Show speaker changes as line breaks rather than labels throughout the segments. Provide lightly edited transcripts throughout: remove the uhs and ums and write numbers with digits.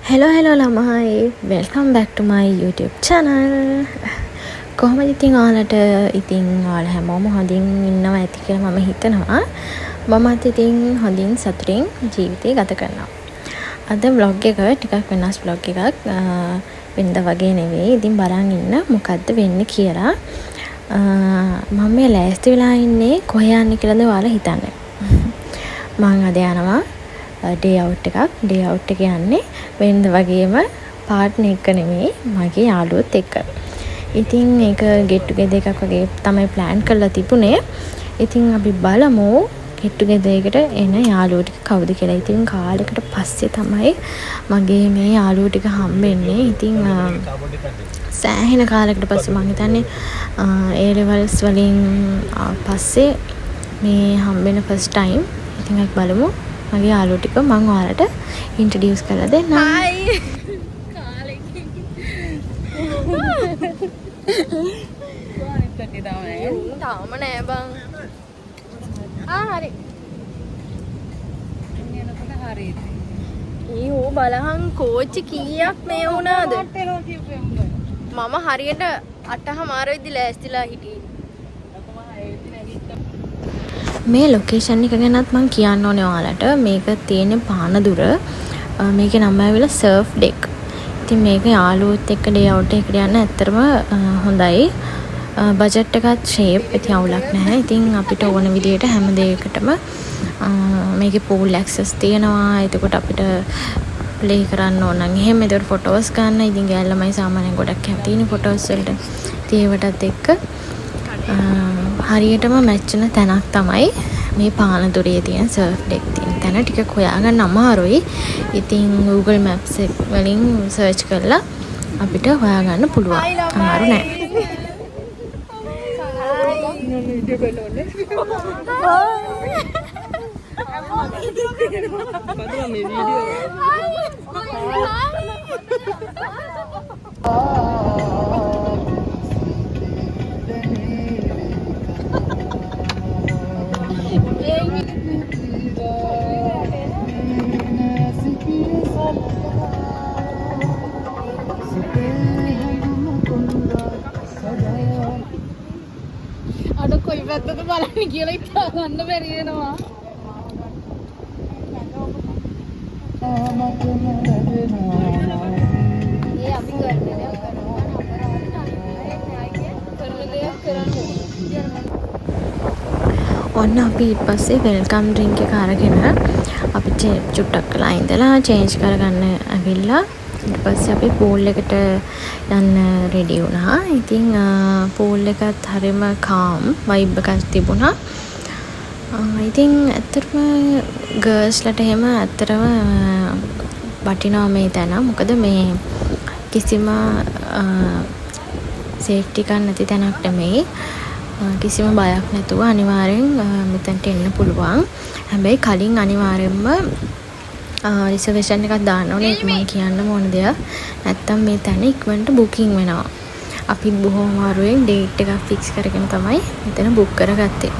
Hello ළමයි, welcome back to my YouTube channel. කොහොමද ඉතින් ඔයාලට ඉතින් ඔයාලා හැමෝම හොඳින් ඉන්නවා ඇති කියලා මම හිතනවා. මමත් ඉතින් හොඳින් සතුටින් ජීවිතය ගත කරනවා. අද vlog එක ටිකක් වෙනස් vlog එකක්. වෙනද වගේ නෙවෙයි. ඉතින් බලන් ඉන්න මොකද්ද වෙන්නේ කියලා. මම මේ ලෑස්ති වෙලා ඉන්නේ කොහේ යන්නේ කියලාද ඔයාලා හිතන්නේ. මම අද යනවා ඩේ අවුට් එකක්. ඩේ අවුට් එක යන්නේ වෙනද වගේම පාර්ට්නර් එක නෙමෙයි මගේ යාළුවොත් එක්ක. ඉතින් ඒක get together එකක් වගේ තමයි plan කරලා තිබුණේ. ඉතින් අපි බලමු get together එකට එන යාළුවෝ ටික කවුද කියලා. ඉතින් කාලයකට පස්සේ තමයි මගේ මේ යාළුවෝ ටික හම්බෙන්නේ. ඉතින් සෑහෙන කාලයකට පස්සේ මම හිතන්නේ A levels වලින් පස්සේ මේ හම්බෙන first time. ඉතින් අපි බලමු මගේ යාළුවෝ ටික මම ඔයාලට ඉන්ට්‍රොඩියුස් කරලා දෙන්නම්.
හායි කාලෙකින් තාම නෑ බං. හරි ඊහෝ බලහන් කෝච්චි කීයක් මේ වුණාද? මම හරියට 8:00 වෙද්දි ලෑස්තිලා හිටියේ.
මේ ලොකේෂන් එක ගැනත් මම කියන්න ඕනේ ඔයාලට. මේක තියෙන්නේ පානදුර. මේකේ නම ඇවිල්ලා සර්ෆ් ඩෙක්. ඉතින් මේක යාළුවොත් එක්ක ඩේ අවුට් එකකට යන්න ඇත්තටම හොඳයි. බජට් එකත් ෂේප් ඉතින් අවුලක් නැහැ. ඉතින් අපිට ඕන විදියට හැම දෙයකටම මේකේ pool access තියෙනවා. එතකොට අපිට ප්ලේ කරන්න ඕන නම් එහෙම එතකොට ෆොටෝස් ගන්න. ඉතින් ගෑල් ළමයි සාමාන්‍යයෙන් ගොඩක් කැමතිනේ ෆොටෝස් වලට. ඉතින් ඒවටත් එක්ක හරියටම මැච් වෙන තැනක් තමයි මේ පානදුරේ තියෙන සර්ෆ් ඩෙක් තියෙන තැන. ටිකක් හොයාගන්න අමාරුයි. ඉතින් Google Maps වලින් සර්ච් කරලා අපිට හොයාගන්න පුළුවන්. අමාරු නෑ.
අර කොයි පැත්තද බලන්නේ කියලා හිතා ගන්න බැරි වෙනවා. ඒ අපි කරන්නේ නෑ
ඔන්න අපි ඊට පස්සේ වෙල්කම් ඩ්‍රින්ක් එක අරගෙන අපි චුට්ටක් වෙලා ඉඳලා චේන්ජ් කරගන්න ඇවිල්ලා ඊට පස්සේ අපි පූල් එකට යන්න රෙඩි වුණා. ඉතින් පූල් එකත් හරිම කාම් වයිබ් එකක් තිබුණා. ඉතින් ඇත්තටම ගර්ල්ස්ලට එහෙම ඇත්තටම වටිනවා මේ තැන. මොකද මේ කිසිම සේෆ්ටි එකක් නැති තැනක් නෙමෙයි. කිසිම බයක් නැතුව අනිවාර්යෙන් මෙතනට එන්න පුළුවන්. හැබැයි කලින් අනිවාර්යෙන්ම රිසර්වේෂන් එකක් දාන්න ඕනේ. ඒක මම කියන්න ඕන දෙයක්. නැත්තම් මේ තැන ඉක්මනට බුකින් වෙනවා. අපි බොහොම අමාරුවෙන් ඩේට් එකක් ෆික්ස් කරගෙන තමයි මෙතන බුක් කරගත්තේ.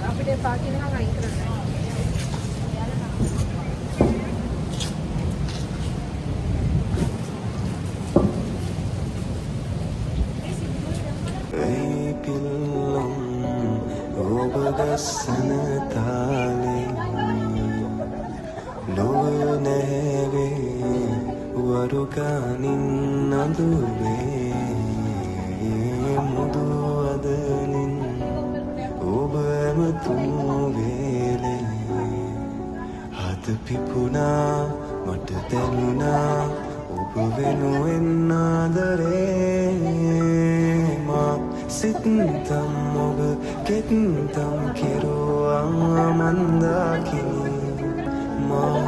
අපිට පාකින එක අයින් කරන්න.
ඔබගස්සන තාලේ ලොව නැවේ වරුගානින් නඳුවේ මුදු අදනින් ඔබම තුවේලේ හද පිපුණා මට දැනුණා ඔබ වෙනුවෙන් ආදරේ මා සිතම් ඔබ කෙතම් කෙරුවා මන්දාකිනි මා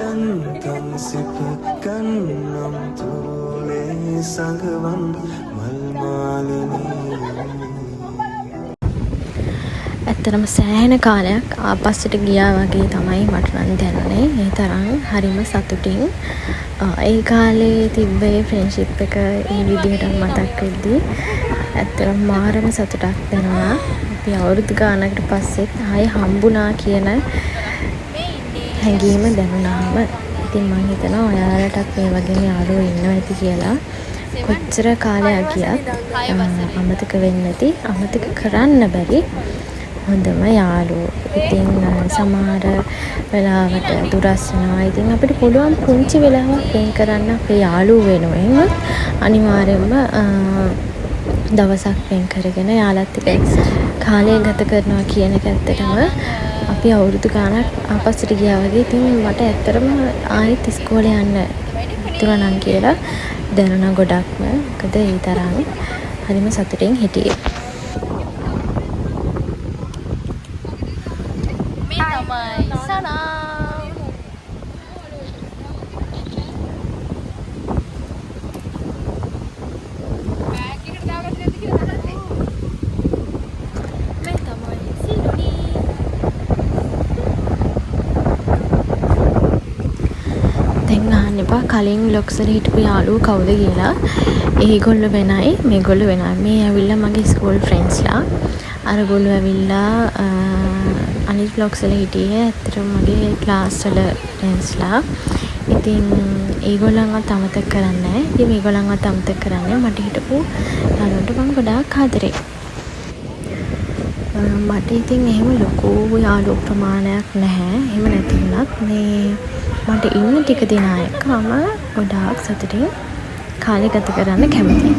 යන්තම් සිප කන්නම් තුරුලේ සඟවන් මල් මාලිනී
ඇත්තටම සෑහෙන කාලයක් ආපස්සට ගියා වගේ තමයි මට නම් දැනුනේ. ඒ තරම් හරිම සතුටින් ඒ කාලේ තිබ්බ ෆ්‍රෙන්ඩ්ෂිප් එක ඒ විදිහට මතක් වෙද්දී ඇත්තටම මාරම සතුටක් දැනුණා. අපි අවුරුදු ගානකට පස්සෙත් ආයේ හම්බුණා කියන හැඟීම දැනුණාම ඉතින් මම හිතනවා ඔයාලටත් මේ වගේම යාළුවෝ ඉන්නවා ඇති කියලා. කොච්චර කාලයක් ගියත් අමතක වෙන්නේ නැති, අමතක කරන්න බැරි හොඳම යාළුවෝ. ඉතින් සමහර වෙලාවට දුරස් වෙනවා. ඉතින් අපිට පුළුවන් පුංචි වෙලාවක් වෙන් කරන්න අපේ යාළුවෝ වෙනුවෙන් අනිවාර්යයෙන්ම දවසක් වෙන් කරගෙන යාළුවත් එක්ක කාලය ගත කරනවා කියන එක ඇත්තටම අපි අවුරුදු ගාණක් ආපස්සට ගියා වගේ. ඉතින් මට ඇත්තටම ආයෙත් ඉස්කෝලේ යන්න ඉතුරුනම් කියලා දැනුණා ගොඩක්ම. මොකද ඒ තරම් හරිම සතුටින් හිටියේ.
මේ තමයි සනා.
කලින් ව්ලොග්ස් වල හිටපු යාළුවෝ කවුද කියලා. ඒගොල්ලෝ වෙනයි, මේගොල්ලෝ වෙනයි. මේ ඇවිල්ලා මගේ ස්කූල් ෆ්‍රෙන්ඩ්ස්ලා. අරගොල්ලෝ ඇවිල්ලා අනිත් ව්ලොග්ස් වල හිටියේ ඇත්තටම මගේ ක්ලාස් වල ෆ්‍රෙන්ඩ්ස්ලා. ඉතින් ඒගොල්ලන්වත් අමතක කරන්නේ නැහැ. ඉතින් මේගොල්ලන්වත් අමතක කරන්නේ මට හිටපු යාළුවන්ට මම ගොඩාක් ආදරේ. මට ඉතින් එහෙම ලොකු යාළුවෝ ප්‍රමාණයක් නැහැ. එහෙම නැති වුණත් මේ මට ඉන්න ටික දෙනා එක්කම ගොඩාක් සතුටින් කාලය ගත කරන්න කැමතියි.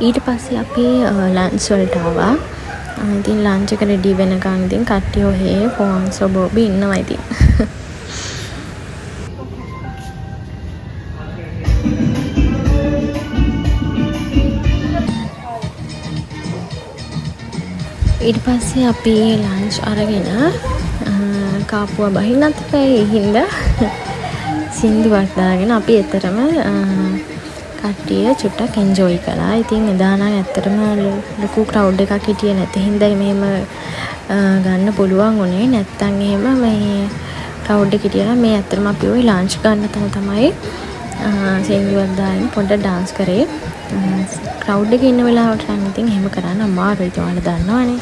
ඊට පස්සේ අපි ලන්ච් වලට ආවා. ඉතින් ලන්ච් එක රෙඩි වෙනකන් ඉතින් කට්ටිය ඔහේ ෆෝන්ස් ඔබ ඉන්නවා ඉතින්. ඊට පස්සේ අපි ලන්ච් අරගෙන කාපුවා බහින්නත් බෑ. ඒ හින්දා සින්දුවක් දාගෙන අපි එතරම් කට්ටිය චුට්ටක් එන්ජොයි කළා. ඉතින් එදා නම් ඇත්තටම ලොකු ක්‍රවුඩ් එකක් හිටියේ නැති හින්දා මෙහෙම ගන්න පුළුවන් උනේ. නැත්තම් එහෙම මේ ක්‍රවුඩ් එක හිටියා මේ ඇත්තටම අපි ওই ලන්ච් ගන්න තමයි සින්දුවක් දාගෙන පොඩ්ඩක් ඩාන්ස් කරේ. ක්‍රවුඩ් එකේ ඉන්න වෙලාවට නම් ඉතින් එහෙම කරන්න අමාරුයි. ඉතින් ඔයාලා දන්නවනේ.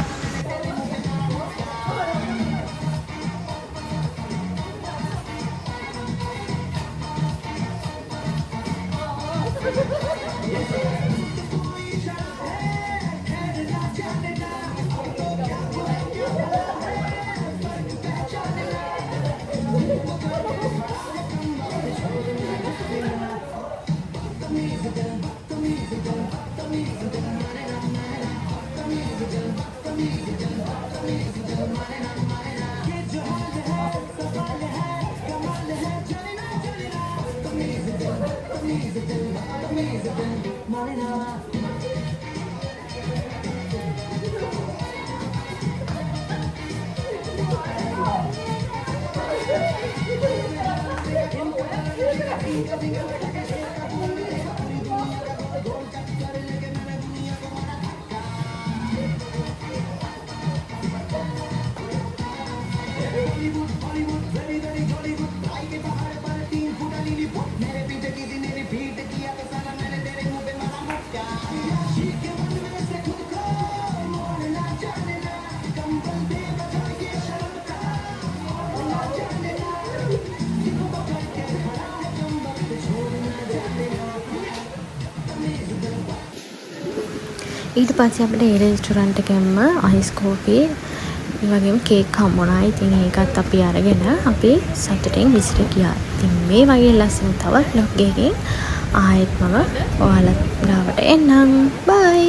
ඊට පස්සේ අපිට ඒ රෙස්ටොරන්ට් එකෙන්ම අයිස් කෝපි ඒ වගේම කේක් හම්බුණා. ඉතින් ඒකත් අපි අරගෙන අපි සතුටින් විසිර ගියා. ඉතින් මේ වගේ ලස්සන තවත් vlog එකකින් ආයෙත් මම ඔයාලත් ගාවට එන්නම්. බයි.